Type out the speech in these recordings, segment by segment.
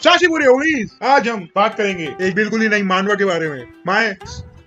चाची बुरी होगी। आज हम बात करेंगे एक बिल्कुल ही नई मानवा के बारे में, माय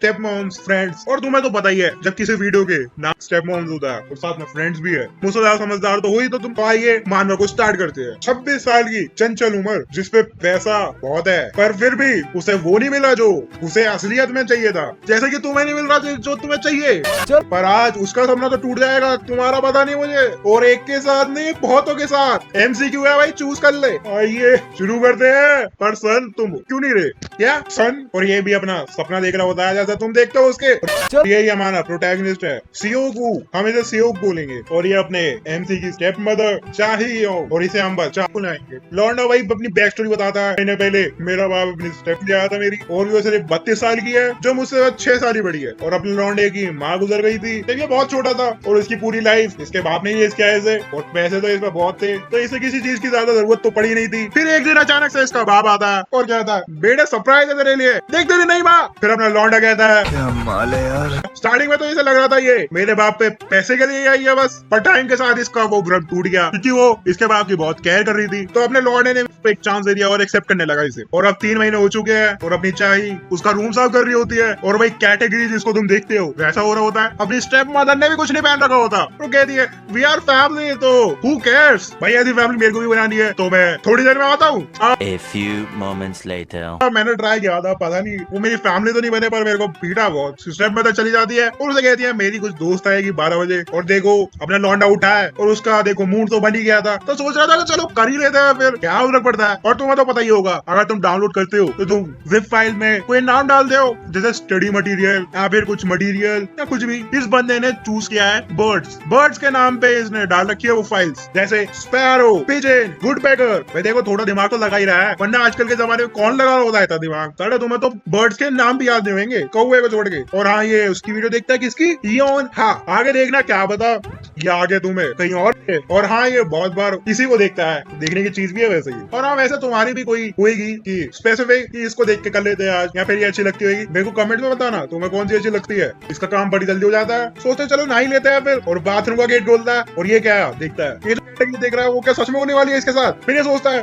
स्टेप मॉम्स फ्रेंड्स। और तुम्हें तो पता ही है जब किसी वीडियो के नाम स्टेप मॉम्स होता है और साथ में फ्रेंड्स भी है, मुझसे ज्यादा समझदार तो हुई तो तुम आइए मानवा को स्टार्ट करते हैं। 26 साल की चंचल उम्र जिसपे पैसा बहुत है पर फिर भी उसे वो नहीं मिला जो उसे असलियत में चाहिए था, जैसे कि तुम्हें नहीं मिल रहा जो तुम्हें चाहिए। पर आज उसका सपना तो टूट जाएगा, तुम्हारा पता नहीं मुझे। और एक के साथ नहीं बहुतों के साथ MCQ है भाई, चूज कर ले। आइए शुरू करते हैं। पर सन तुम क्यों नहीं रहे क्या सन? और ये भी अपना सपना देख रहा होता है जैसा तुम देखते हो उसके। यही हमारा प्रोटैगनिस्ट है सियोकू, हम इसे सियोक बोलेंगे। और ये अपने MC की स्टेप मदर चाही और इसे हम बच्चा बुलाएंगे। लौंडा भाई अपनी बैक स्टोरी बताता है। महीने पहले मेरा बाप अपनी स्टेप ले आया था मेरी, और वो सिर्फ 32 साल की है जो मुझसे 6 साल ही बड़ी है। और अपने लौंडे की माँ गुजर गई थी जब ये बहुत छोटा था, और इसकी पूरी लाइफ इसके बाप ने ही इसके ऐसे, और पैसे तो इसमें बहुत थे तो इसे किसी चीज की ज्यादा जरूरत तो पड़ी नहीं थी। फिर एक दिन अचानक से इसका बाप आता है और कहता है बेटा सरप्राइज है तेरे लिए, देख तेरी नहीं बाप। फिर अपना लौंडा कहता है क्या माल है यार। स्टार्टिंग में तो इसे लग रहा था ये मेरे बाप पे पैसे के लिए आई है बस, पर टाइम के साथ इसका वो भ्रम टूट गया क्योंकि वो इसके बाप की बहुत केयर कर रही थी। तो अपने लौंडे ने एक चांस दे दिया और एक्सेप्ट करने लगा इसे। और अब 3 महीने हो चुके हैं और अपनी चाही उसका रूम साफ कर रही होती है, और वही कैटेगरी जिसको तुम देखते हो वैसा हो रहा होता है। अपनी स्टेप मदर ने भी कुछ नहीं पहन रखा होता, वो कहती है वी आर फैमिली, तो हु केयर्स भाई, ऐसी फैमिली मेरे को भी बनानी है। तो मैं थोड़ी देर में आता हूँ। A few moments later. मैंने ट्राई किया था, पता नहीं वो मेरी फैमिली तो नहीं बने पर मेरे को पीटा बहुत। स्टेप मदर चली जाती है और उसे कहती है मेरी कुछ दोस्त आएगी 12 बजे, और देखो अपना लौंडा उठा है और उसका देखो मूड तो बन ही गया था। तो सोच रहा था चलो कर ही लेते हैं, फिर क्या फर्क पड़ता है। और तुम्हें तो पता ही होगा अगर तुम डाउनलोड करते हो तो तुम जिप फाइल में कोई नाम डालते हो, जैसे स्टडी मटेरियल या फिर कुछ मटेरियल या कुछ भी। इस बंदे ने चूज किया है बर्ड्स के नाम पे इसने डाल रखी है वो फाइल्स, जैसे स्पैरो, पिजन, वुडपेकर। भाई देखो थोड़ा दिमाग तो लगा ही रहा है, वरना आजकल के जमाने में कौन लगा रहा होता है दिमाग। साढ़े तुम्हें तो बर्ड्स के नाम भी याद नहीं होंगे कौवे को छोड़ के। और हाँ ये उसकी वीडियो देखता है किसकी, योन। हाँ आगे देखना क्या पता ये आगे तुम्हें कहीं और है। और हाँ ये बहुत बार इसी को देखता है, देखने की चीज भी है वैसे ही। और हाँ वैसे तुम्हारी भी कोई होगी कि स्पेसिफिक कि इसको देख के कर लेते हैं आज, या फिर ये अच्छी लगती होगी। मेरे को कमेंट में बताना तुम्हें कौन सी अच्छी लगती है। इसका काम बड़ी जल्दी हो जाता है, सोचते चलो नहा ही लेते हैं फिर। और बाथरूम का गेट खोलता है और ये क्या देखता है, ये देख रहा है वो क्या सच में होने वाली है इसके साथ। फिर ये सोचता है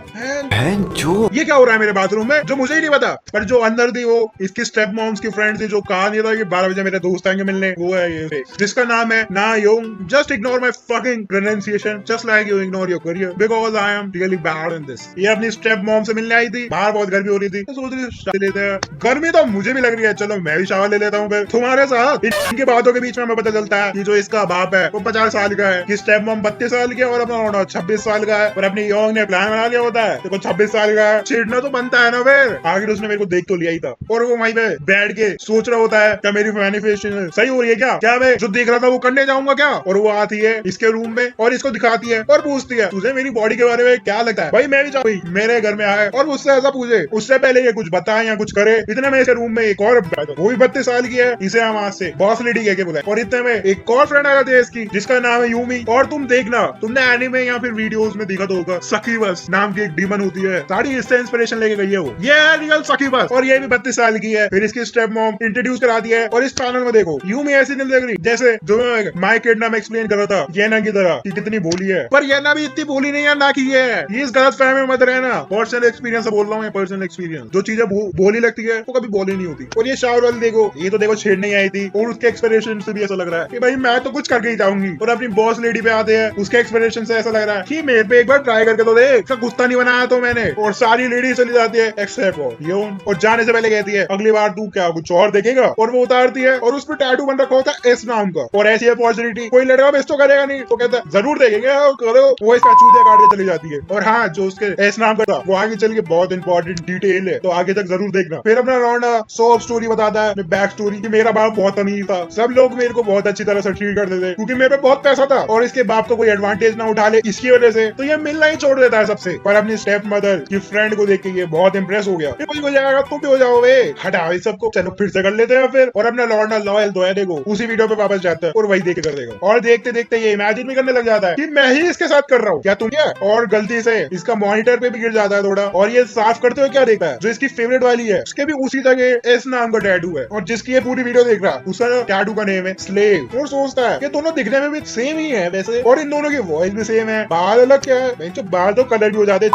जो ये क्या हो रहा है मेरे बाथरूम में जो मुझे ही नहीं पता। पर जो अंदर थी वो इसकी स्टेप मॉम्स की फ्रेंड थी जो कहा नहीं था कि 12 बजे मेरे दोस्त आएंगे मिलने, वो है ये जिसका नाम है ना Yong. Just ignore my fucking pronunciation just like you ignore your career because I am really bad in this. ये अपनी स्टेप मॉम से मिलने आई थी, बाहर बहुत गर्मी हो रही थी तो सोच रही लेते हैं। गर्मी तो मुझे भी लग रही है, चलो मैं भी शावर ले लेता हूँ फिर तुम्हारे साथ। इनकी बातों के बीच में हमें पता चलता है कि जो इसका बाप है वो 50 साल का है, कि स्टेप मॉम 32 साल की है और अपना 26 साल का है। और अपनी योंग ने प्लान बना लिया होता है देखो 26 साल का है, चिढ़ना तो बनता है ना। फिर आखिर उसने मेरे को देख तो लिया ही था, और वो वहीं पे बैठ के सोच रहा होता है क्या मेरी मैनिफेस्टेशन सही हो रही है क्या मैं जो देख रहा था वो करने जाऊंगा क्या। और वो आती है इसके रूम में और इसको दिखाती है और पूछती है तुझे मेरी बॉडी के बारे में क्या लगता है। भाई मैं भी चाहूँ मेरे घर में आए और मुझसे ऐसा पूछे, उससे पहले ये कुछ बताए या कुछ करे। इतने में इसके रूम में एक और वो भी 32 साल की है, इसे हम आज से बॉस लेडी कह के बुलाए। और इतने में एक और फ्रेंड आ जाती है इसकी जिसका नाम है यूमी। और तुम देखना तुमने एनिमे या फिर वीडियोस में देखा तो होगा, सकीबस नाम की एक डीमन होती है, सारी इससे इंस्पिरेशन लेके गई है वो। ये है रियल सकीबस और ये भी 32 साल की है। फिर इसकी स्टेप मॉम इंट्रोड्यूस करा दी है और इस पैनल में देखो यूमी ऐसी नहीं लग रही जैसे जो माय किड नाम एक्सप्लेन कर रहा था येना की तरह कि कितनी बोली है। पर येना भी इतनी बोली नहीं है ना कि ये है। इस गलत फहमी में मत रहना, पर्सनल एक्सपीरियंस से बोल रहा हूँ, पर्सनल एक्सपीरियंस। जो चीजें बोली लगती है वो कभी बोली नहीं होती। और ये शावर वाली देखो ये तो देखो छेड़ने आई थी, और उसके एक्सप्रेशन से भी ऐसा लग रहा है कि भाई मैं तो कुछ करके ही जाऊंगी। और अपनी बॉस लेडी पे आते हैं, उसके एक्सप्रेशन से ऐसा लग रहा है कि मेरे पे एक बार ट्राई करके तो देख, गुस्सा नहीं बनाया तो मैंने। और सारी लेडी चली जाती है एक्सेप्ट योन, और जाने से पहले कहती है अगली बार तू क्या कुछ और देखेगा। और वो उतारती है और उस पर टैटू बन रखा होता है एस नाम का। और ऐसी अपॉर्चुनिटी कोई लड़का बेस्ट तो करेगा नहीं, तो कहता है जरूर देखेंगे करो। वो इसका चूतिया काट के चली जाती है। और हाँ जो उसके एस नाम का था वो आगे चल के बहुत इंपॉर्टेंट डिटेल है, तो आगे तक जरूर देखना। फिर अपना लौंडा सॉफ्ट स्टोरी बताता है, बैक स्टोरी कि मेरा बाप बहुत अमीर था, सब लोग मेरे को बहुत अच्छी तरह से ट्रीट करते थे क्योंकि मेरे पे बहुत पैसा था, और इसके बाप को कोई एडवांटेज ना उठा ले इसकी वजह से तो ये मिलना ही छोड़ देता है सबसे। पर अपनी स्टेप मदर की फ्रेंड को देख के ये बहुत इंप्रेस हो गया, कोई हो जाएगा तुम भी हो जाओगे, हटाओ इस सबको, चलो फिर से कर लेते हैं फिर। और अपना लौंडा लॉयल तो है देखो उसी वीडियो पे वापस जाता है और वही देख के कर देगा। और देखते देखते ये इमेजिन भी करने लग जाता है कि मैं ही इसके साथ कर रहा हूँ क्या तुम क्या। और गलती से इसका मॉनिटर पे भी गिर जाता है थोड़ा, और ये साफ करते हुए क्या देखता है जो इसकी फेवरेट वाली है उसके भी उसी जगह एस नाम का टैटू है, और जिसकी ये पूरी वीडियो देख रहा है उसका टैटू का नेम है स्लेव। और सोचता है कि दोनों दिखने में भी सेम ही है वैसे, और इन दोनों की वॉइस भी सेम है, बाल अलग क्या है, बाल तो कलर भी हो जाते हैं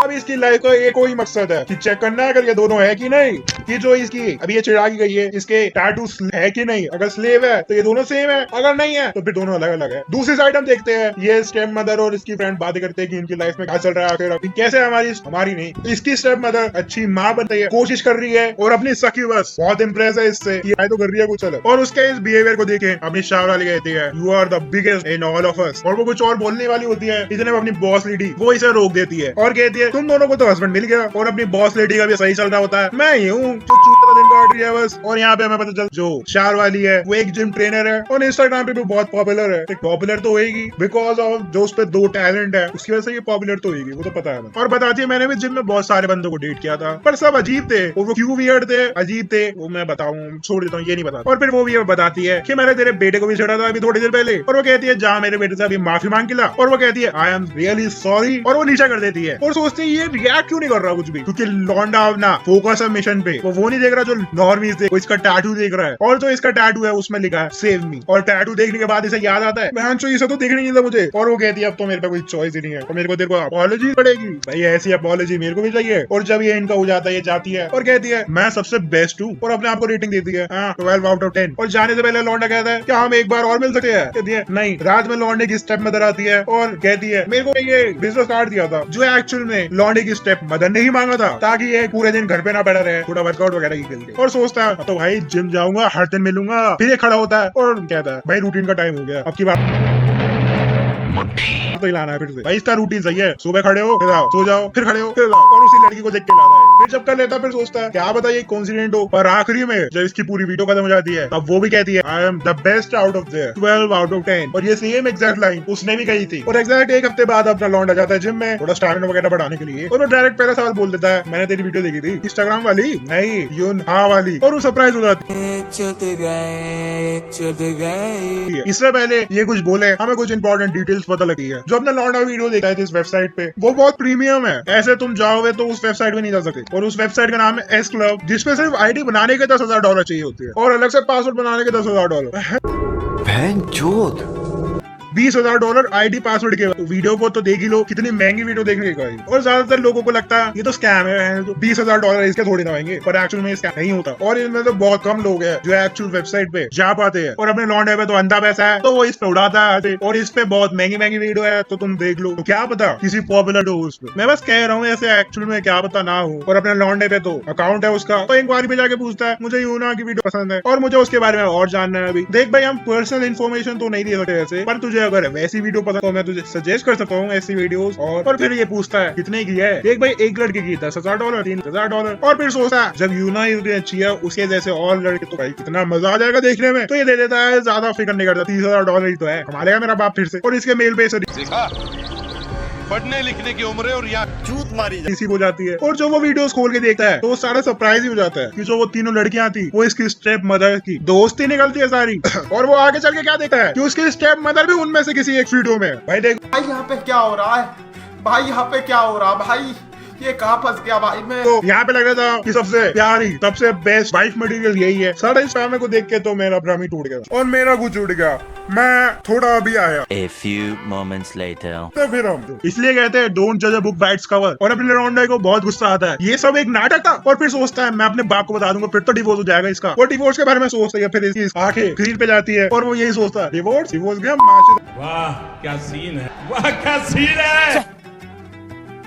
अब इसकी लाइफ का एक ही मकसद है कि चेक करना है अगर ये दोनों है कि नहीं, कि जो इसकी अभी ये चिढ़ा की गई है इसके टैटू है कि नहीं, अगर स्लेव है तो ये दोनों सेम है, अगर नहीं है तो फिर दोनों अलग अलग है। दूसरी साइड हम देखते हैं ये स्टेप मदर और इसकी फ्रेंड बातें करते हैं कि इनकी लाइफ में क्या चल रहा है, आखिर अभी कैसे हमारी नहीं। इसकी स्टेप मदर अच्छी माँ बनती है, कोशिश कर रही है और अपनी सखी बस बहुत इंप्रेस है इससे, ये तो कर रही है कुछ अलग। और उसके इस बिहेवियर को देखे अपनी शावर वाली कहती है you are the biggest in all of us, और वो कुछ और बोलने वाली होती है, इसने अपनी बॉस लेडी वो इसे रोक देती है और कहती है तुम दोनों को तो हस्बैंड मिल गया और अपनी बॉस लेडी का भी सही चल रहा होता है, मैं ही हूँ जो चूता दिन काट रही है बस। और यहाँ पे हमें पता चल जो शावर वाली है वो एक जिम ट्रेनर है और इंस्टाग्राम पे भी बहुत पॉपुलर है। पॉपुलर तो होगी बिकॉज ऑफ जो उस पे 2 टैलेंट है उसकी वजह से ये पॉपुलर तो होगी, वो तो पता है। और बताती है मैंने भी जिम में बहुत सारे बंदों को डेट किया था पर सब अजीब थे और वो क्यों वियर्ड थे, अजीब थे, वो मैं बताऊं छोड़ देता हूँ, ये नहीं बताता। और फिर वो भी बताती है कि मैंने तेरे बेटे को भी छेड़ा था अभी थोड़ी देर पहले, और वो कहती है जा मेरे बेटे से अभी माफी मांग के ला, और वो कहती है आई एम रियली सॉरी, और वो नीचा कर देती है। और सोचते हैं ये रिएक्ट क्यों नहीं कर रहा कुछ भी, क्योंकि लौंडा अपना फोकस है मिशन पे, वो नहीं देख रहा जो नॉर्मीज थे, वो इसका टैटू देख रहा है और जो इसका टैटू है उसमें लिखा है सेव मी। और टैटू देखने के बाद इसे याद आता है मैं इसे तो देखने नहीं था मुझे, और वो कहती है अब तो मेरे पे कोई चॉइस ही नहीं है और मेरे को तेरे को अपॉलॉजी पड़ेगी भाई, ऐसी अपॉलॉजी मेरे को भी चाहिए। और जब ये इनका हो जाता है ये जाती है और कहती है मैं सबसे बेस्ट हूँ और अपने आप को रेटिंग देती है 12 आउट ऑफ 10। और जाने से पहले लौंडा कहता है क्या हम एक बार और मिल सकते हैं, कहती है नहीं। रात में लौंडे की स्टेप मदर आती है और कहती है मेरे को ये बिजनेस कार्ड दिया था जो एक्चुअल में लौंडे की स्टेप मदर ने ही मांगा था ताकि ये पूरे दिन घर पे ना पड़ा रहे, थोड़ा वर्कआउट वगैरह की खेलते। और सोचता है तो भाई जिम जाऊंगा हर दिन मिलूंगा, फिर ये खड़ा होता है और कहता है भाई रूटीन का टाइम हो गया अब की बात तो हिलाना है फिर से, भाई इसका रूटीन सही है, सुबह खड़े हो फिर आओ, सो जाओ फिर खड़े हो फिर आओ, और उसी लड़की को देख के लाता है। फिर जब कर लेता है फिर सोचता है क्या बताइए कॉन्सिडेंट हो, पर आखिरी में जब इसकी पूरी वीडियो खत्म हो जाती है तब वो भी कहती है I am the best out of their 12 out of 10। और ये सेम एग्जैक्ट लाइन उसने भी कही थी। और एग्जैक्ट एक हफ्ते बाद अपना लौंडा जाता है जिम में थोड़ा स्टैमिना वगैरह बढ़ाने के लिए, और वो डायरेक्ट पहला सवाल बोल देता है मैंने तेरी वीडियो देखी थी इंस्टाग्राम वाली, नहीं यून हाँ वाली, और वो सरप्राइज हो जाती है। इससे पहले ये कुछ बोले हमें कुछ इंपॉर्टेंट डिटेल्स पता लगी है। जो अपना लौंडा वीडियो देखा है इस वेबसाइट पे वो बहुत प्रीमियम है, ऐसे तुम जाओगे तो उस वेबसाइट पे नहीं जा सकते। और उस वेबसाइट का नाम है एस क्लब, जिसपे सिर्फ आईडी बनाने के $10,000 चाहिए होते हैं और अलग से पासवर्ड बनाने के $10,000। $20,000 आईडी पासवर्ड के। तो वीडियो को तो देख ही लो कितनी महंगी वीडियो देखने का है। और ज्यादातर लोगों को लगता है ये तो स्कैम है, तो $20,000 इसके थोड़ी ना आएंगे, पर एक्चुअल में स्कैम नहीं होता। और इनमें तो बहुत कम लोग हैं जो एक्चुअल वेबसाइट पे जा पाते हैं, और अपने लौंडे पे तो अंधा पैसा है तो वो इस पे उड़ाता है, और इस पे बहुत महंगी महंगी वीडियो है तो तुम देख लो, तो क्या पता किसी पॉपुलर हो उस पे। मैं बस कह रहा हूँ ऐसे एक्चुअल में क्या पता ना हो। और अपने लौंडे पे तो अकाउंट है उसका, तो इंक्वायरी पे जाके पूछता है मुझे यूना की वीडियो पसंद है और मुझे उसके बारे में और जानना है। अभी देख भाई हम पर्सनल इन्फॉर्मेशन तो नहीं दे सकते ऐसे, पर तुझे अगर वैसी वीडियो पसंद तो मैं तुझे सजेस्ट कर सकता हूँ ऐसी वीडियोस। और फिर ये पूछता है कितने की है, देख भाई एक लड़के की $10,000 $3,000। और फिर सोचता है जब यूना इतनी अच्छी है उसके जैसे और लड़के तो भाई कितना मजा आ जाएगा देखने में, तो ये दे देता है, ज्यादा फिक्र नहीं करता, $30,000 ही तो है, कमा लेगा मेरा बाप फिर से। और इसके मेल पे पढ़ने लिखने की उम्र है और यहाँ चूत मारी रिसीव हो जाती है। और जो वो वीडियोस खोल के देखता है तो वो सारा सरप्राइज ही हो जाता है कि जो वो तीनों लड़कियां थी वो इसकी स्टेप मदर की दोस्ती निकलती है सारी। और वो आगे चल के क्या देखता है कि उसकी स्टेप मदर भी उनमें से किसी एक वीडियो में। भाई देख भाई यहाँ पे क्या हो रहा है, भाई यहाँ पे क्या हो रहा है, भाई ये कहाँ फंस गया भाई मैं। तो यहाँ पे लग रहा था कि सबसे प्यारी सबसे बेस्ट वाइफ मटेरियल यही है। सारा इस फैमिली को देख के तो मेरा भ्रम ही टूट गया और मेरा कुछ उड़ गया, मैं थोड़ा अभी आया। A few moments later. तो फिर हम इसलिए कहते हैं डोंट जज a book by its cover. और अपने लौंडे को बहुत गुस्सा आता है ये सब एक नाटक था, और फिर सोचता है मैं अपने बाप को बता दूंगा फिर तो डिवोर्स हो जाएगा इसका। वो डिवोर्स के बारे में सोचता है, फिर इसकी आंखें ग्रीन पे जाती है और वो यही सोचता है डिवोर्स गया। वाह क्या सीन है, वाह क्या सीन है,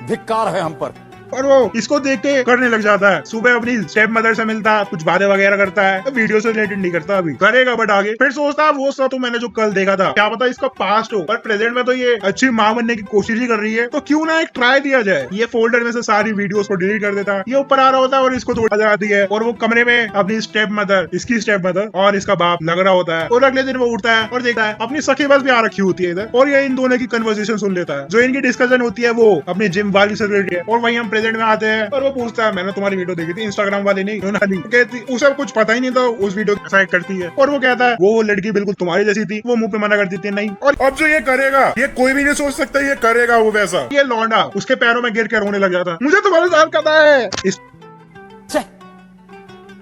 धिक्कार है हम पर। और वो इसको देख के करने लग जाता है। सुबह अपनी स्टेप मदर से मिलता है, कुछ बातें वगैरह करता है, वीडियो से रिलेटेड नहीं करता, अभी करेगा बट आगे। फिर सोचता है वो सब तो मैंने जो कल देखा था क्या पता इसका पास्ट हो, पर प्रेजेंट में तो ये अच्छी माँ बनने की कोशिश ही कर रही है, तो क्यों ना एक ट्राई दिया जाए। ये फोल्डर में से सारी वीडियोस को डिलीट कर देता है, ये ऊपर आ रहा होता है और इसको तोड़ा जाती है। और वो कमरे में अपनी स्टेप मदर, इसकी स्टेप मदर और इसका बाप लग रहा होता है। और अगले दिन वो उठता है और देखता है अपनी सखी बस भी आ रखी होती है इधर, और ये इन दोनों की कन्वर्सेशन सुन लेता है। जो इनकी डिस्कशन होती है वो अपनी जिम वाली से रिलेटेड है। और वही हम प्रेजेंट में आते हैं और वो पूछता है मैंने तुम्हारी वीडियो देखी थी इंस्टाग्राम वाली नहीं, कहती उसे कुछ पता ही नहीं था उस वीडियो की करती है। और वो कहता है वो लड़की बिल्कुल तुम्हारी जैसी थी, वो मुंह पे मना कर देती है नहीं। और अब जो ये करेगा ये कोई भी नहीं सोच सकता ये करेगा वो वैसा। ये लौंडा उसके पैरों में गिर कर रोने लग जाता है, मुझे तुम्हारे साथ पता है।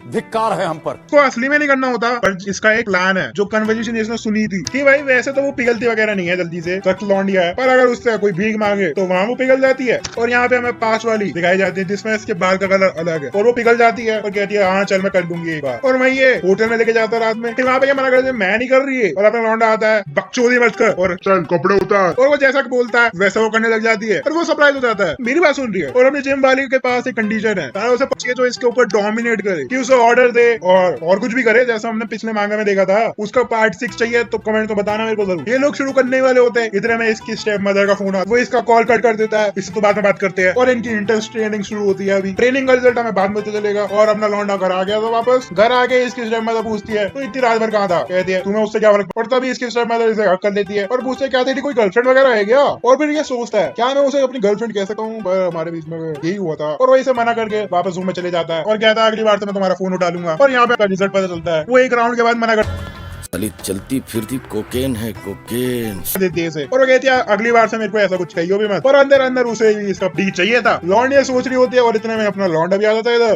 धिक्कार है हम पर। को असली में नहीं करना होता, पर इसका एक प्लान है जो कन्वर्सेशन इसने सुनी थी कि भाई वैसे तो वो पिघलती वगैरह नहीं है जल्दी से, सख्त लौंडिया है, पर अगर उससे कोई भीख मांगे तो वहाँ वो पिघल जाती है। और यहाँ पे हमें पास वाली दिखाई जाती है जिसमें इसके बाल का कलर अलग है और वो पिघल जाती है और कहती है हाँ चल मैं कर दूंगी एक बार। और वही ये होटल में लेके जाता है रात में, फिर वहाँ पे मना करते मैं नहीं कर रही है और अपना लौंडा आता है बकचोदी मत कर और चल कपड़े उतार, और वो जैसा बोलता है वैसा वो करने लग जाती है और वो सरप्राइज हो जाता है मेरी बात सुन रही है। और अपने जिम वाली के पास एक कंडीशन है, सारा उसे पूछिए जो इसके ऊपर डोमिनेट करे कि उसे ऑर्डर दे और कुछ भी करे, जैसा हमने पिछले मांगा में देखा था। उसका पार्ट 6 चाहिए तो कमेंट तो बताना मेरे को जरूर। ये लोग शुरू करने वाले होते हैं, इतने में इसकी स्टेप मदर का फोन आता है, वो इसका कॉल कट कर देता है, इससे तो बाद में बात करते हैं और इनकी इंटरेस्ट ट्रेनिंग शुरू होती है। अभी ट्रेनिंग का रिजल्ट हमें बाद में पता चलेगा। और अपना लौंडा घर आ गया तो वापस घर आके इसकी स्टेप मदर पूछती है तो इतनी रात भर कहाँ था, कहती है तुम्हें उससे क्या फर्क पड़ता। तभी इसकी स्टेप मदर इसे हक कर लेती है और पूछते है क्या तेरी कोई गर्लफ्रेंड वगैरह है क्या। और फिर ये सोचता है क्या मैं उसे अपनी गर्लफ्रेंड कह सकता हूँ, हमारे बीच में यही हुआ था। और वही से मना करके वापस रूम में चले जाता है और कहता है अगली बार से मैं तुम्हारा फोन उठा लूंगा। और यहाँ पे रिजल्ट पता चलता है, वो एक राउंड के बाद मना कर साली चलती फिरती कोकेन है, कोकेन देती है इसे। और वो कहती है अगली बार से मेरे को ऐसा कुछ कहियो भी मत। और अंदर अंदर उसे इसका डी चाहिए था। लौंडिया सोच रही होती है और इतने में अपना लौंडा भी आ जाता है इधर।